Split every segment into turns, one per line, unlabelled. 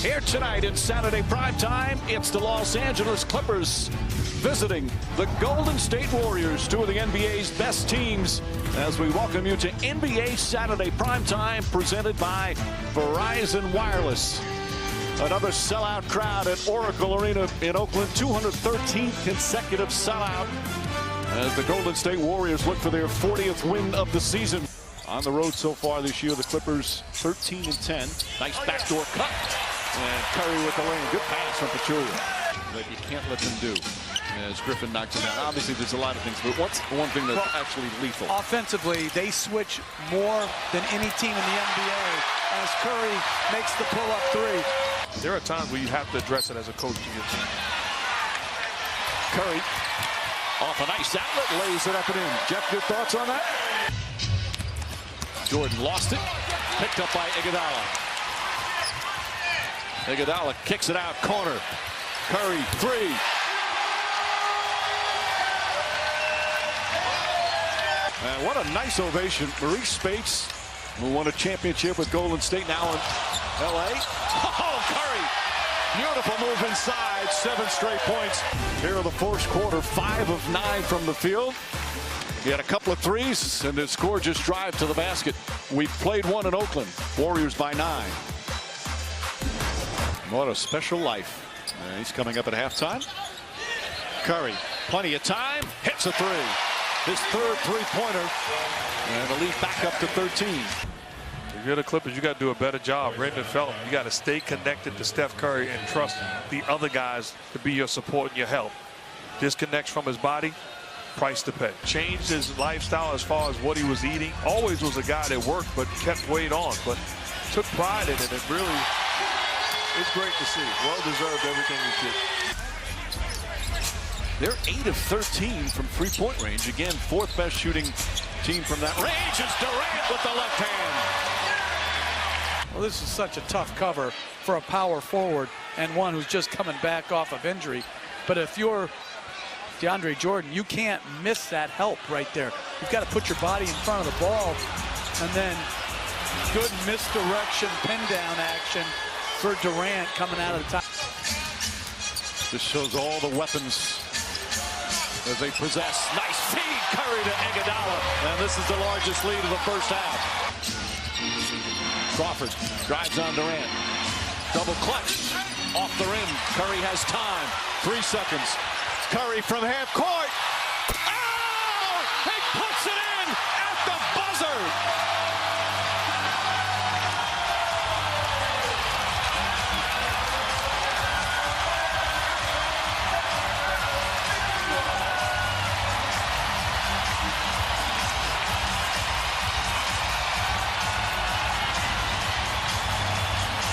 Here tonight in Saturday primetime, it's the Los Angeles Clippers visiting the Golden State Warriors, two of the NBA's best teams, as we welcome you to NBA Saturday primetime, presented by Verizon Wireless. Another sellout crowd at Oracle Arena in Oakland, 213th consecutive sellout, as the Golden State Warriors look for their 40th win of the season. On the road so far this year, the Clippers 13-10. Nice backdoor cut. And Curry with the lane. Good pass from Pachulia. But you can't let them do, as Griffin knocks him out. Obviously, there's a lot of things, but what's one thing that's actually lethal?
Offensively, they switch more than any team in the NBA as Curry makes the pull-up three.
There are times where you have to address it as a coach to your team.
Curry off a nice outlet, lays it up and in. Jeff, your thoughts on that? Jordan lost it, picked up by Iguodala. Iguodala kicks it out, corner. Curry, three. And what a nice ovation. Maurice Spates, who won a championship with Golden State, now in L.A. Oh, Curry. Beautiful move inside. 7 straight points. Here in the first quarter, 5 of 9 from the field. He had a couple of threes, and his gorgeous drive to the basket. We've played one in Oakland. Warriors by 9. What a special life. He's coming up at halftime. Curry, plenty of time, hits a three. His third three-pointer, and the lead back up to 13.
If you're the Clippers, you got to do a better job. Raymond Felton, you got to stay connected to Steph Curry and trust the other guys to be your support and your help. Disconnects from his body, price to pay. Changed his lifestyle as far as what he was eating. Always was a guy that worked but kept weight on, but took pride in it. And really, it's great to see. Well-deserved everything he did.
They're 8 of 13 from three-point range. Again, 4th best shooting team from that range is Durant with the left hand.
Well, this is such a tough cover for a power forward and one who's just coming back off of injury. But if you're DeAndre Jordan, you can't miss that help right there. You've got to put your body in front of the ball, and then good misdirection, pin down action for Durant coming out of the top.
This shows all the weapons as they possess. Nice feed, Curry to Iguodala, and this is the largest lead of the first half. Crawford drives on Durant. Double clutch off the rim. Curry has time. 3 seconds. Curry from half court. Oh! He puts it in at the buzzer.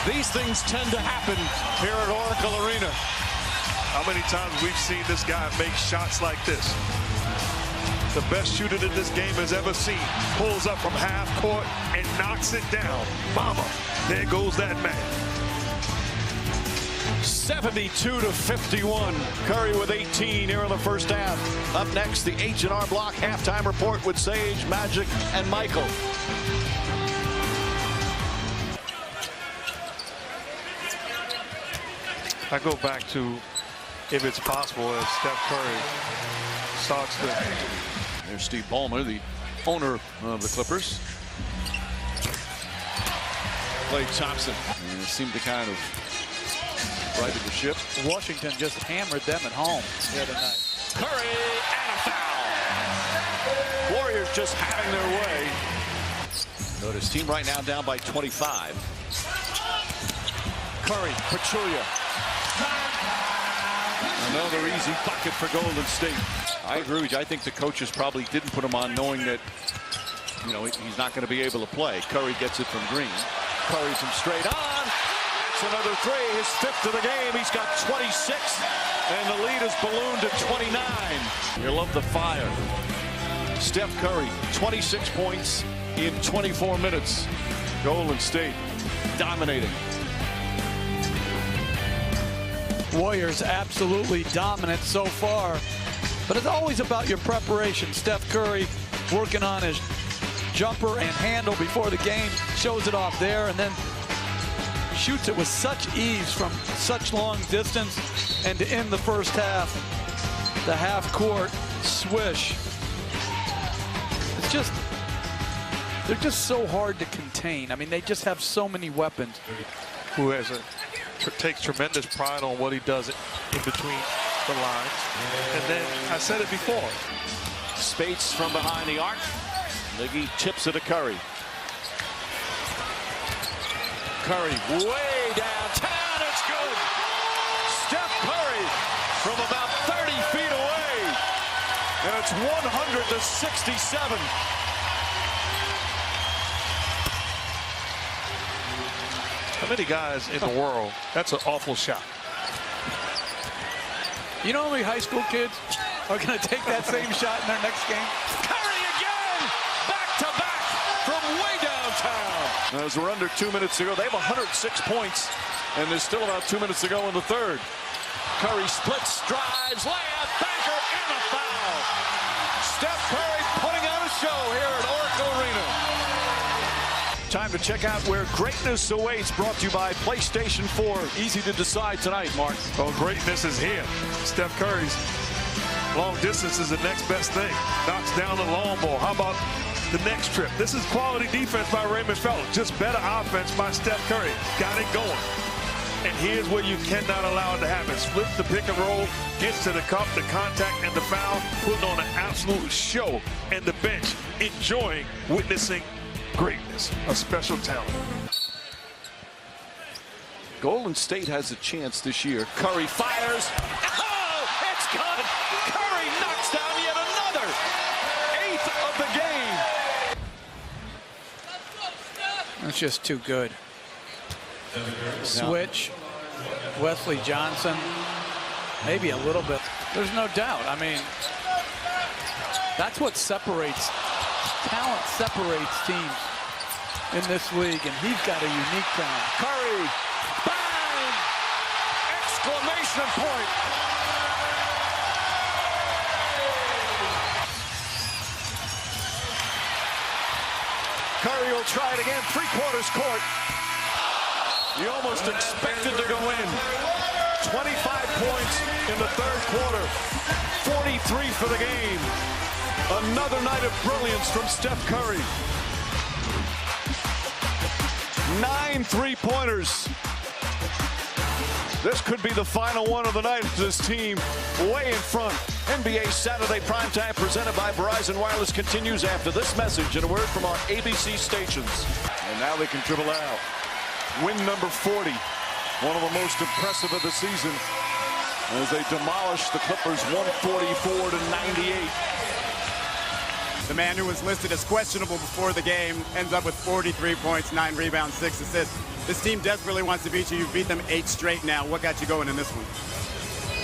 These things tend to happen here at Oracle Arena.
How many times we've seen this guy make shots like this? The best shooter that this game has ever seen. Pulls up from half court and knocks it down. Mama, there goes that man.
72-51. Curry with 18 here in the first half. Up next, the H&R Block halftime report with Sage, Magic, and Michael.
I go back to, if it's possible, as Steph Curry starts to.
There's Steve Ballmer, the owner of the Clippers. Klay Thompson seemed to kind of righted the ship.
Washington just hammered them at home the other night.
Curry and a foul. Warriors just having their way. Notice team right now down by 25. Curry, Pachulia. Another easy bucket for Golden State. I agree with you. I think the coaches probably didn't put him on knowing that, you know, he's not going to be able to play. Curry gets it from Green. Curry's him straight on. It's another three. His 5th of the game. He's got 26. And the lead is ballooned to 29. You love the fire. Steph Curry, 26 points in 24 minutes. Golden State dominating.
Warriors absolutely dominant so far, but it's always about your preparation. Steph Curry working on his jumper and handle before the game, shows it off there, and then shoots it with such ease from such long distance, and to end the first half, the half-court swish. It's just, they're just so hard to contain. I mean, they just have so many weapons.
Who takes tremendous pride on what he does in between the lines. And then I said it before.
Spates from behind the arc. Liggy tips it to Curry. Curry way downtown. It's good. Steph Curry from about 30 feet away. And it's 100-67.
How many guys in the world? That's an awful shot.
You know how many high school kids are going to take that same shot in their next game?
Curry again! Back to back from way downtown. As we're under 2 minutes to go, they have 106 points, and there's still about 2 minutes to go in the third. Curry splits, drives, layup, banker, and a foul. Steph Curry putting on a show here at Oracle Arena. Time to check out where greatness awaits, brought to you by PlayStation 4. Easy to decide tonight, Mark.
Well, greatness is here. Steph Curry's long distance is the next best thing. Knocks down the long ball. How about the next trip? This is quality defense by Raymond Felton. Just better offense by Steph Curry. Got it going. And here's where you cannot allow it to happen. Split the pick and roll, gets to the cup, the contact, and the foul, putting on an absolute show. And the bench enjoying witnessing greatness, a special talent.
Golden State has a chance this year. Curry fires. Oh, it's good. Curry knocks down yet another. 8th of the game.
That's just too good. Switch. Wesley Johnson. Maybe a little bit. There's no doubt. I mean, that's what separates. Talent separates teams in this league, and he's got a unique talent.
Curry, bang! Exclamation point. Curry will try it again, three-quarters court. You almost expected to go in. 25 points in the third quarter. 43 for the game. Another night of brilliance from Steph Curry. 9 3-pointers. This could be the final one of the night. This team way in front. NBA Saturday Primetime presented by Verizon Wireless continues after this message and a word from our ABC stations. And now they can dribble out. Win number 40. One of the most impressive of the season as they demolish the Clippers 144-98.
The man who was listed as questionable before the game ends up with 43 points, 9 rebounds, 6 assists. This team desperately wants to beat you. You've beat them 8 straight now. What got you going in this one?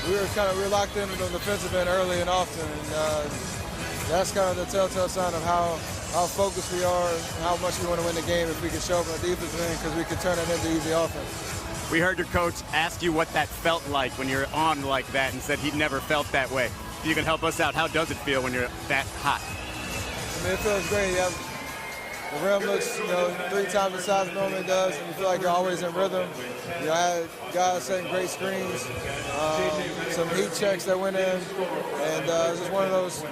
We were locked in on the defensive end early and often, and that's kind of the telltale sign of how focused we are and how much we want to win the game if we can show up on the defensive end, because we can turn it into easy offense.
We heard your coach ask you what that felt like when you're on like that and said he'd never felt that way. If you can help us out, how does it feel when you're that hot?
I mean, it feels great. The rim looks, 3 times the size it normally does, and you feel like you're always in rhythm. I had guys setting great screens, some heat checks that went in, and it's just one of those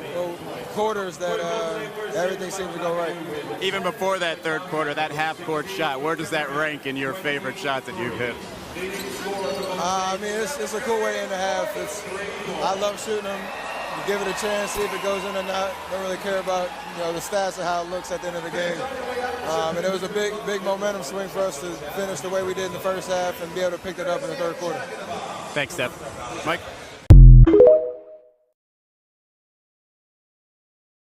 quarters that everything seems to go right.
Even before that third quarter, that half-court shot, where does that rank in your favorite shots that you've hit?
I mean, it's a cool way in the half. I love shooting them. You give it a chance, see if it goes in or not. Don't really care about the stats of how it looks at the end of the game. And it was a big momentum swing for us to finish the way we did in the first half and be able to pick it up in the third quarter.
Thanks, Steph. Mike?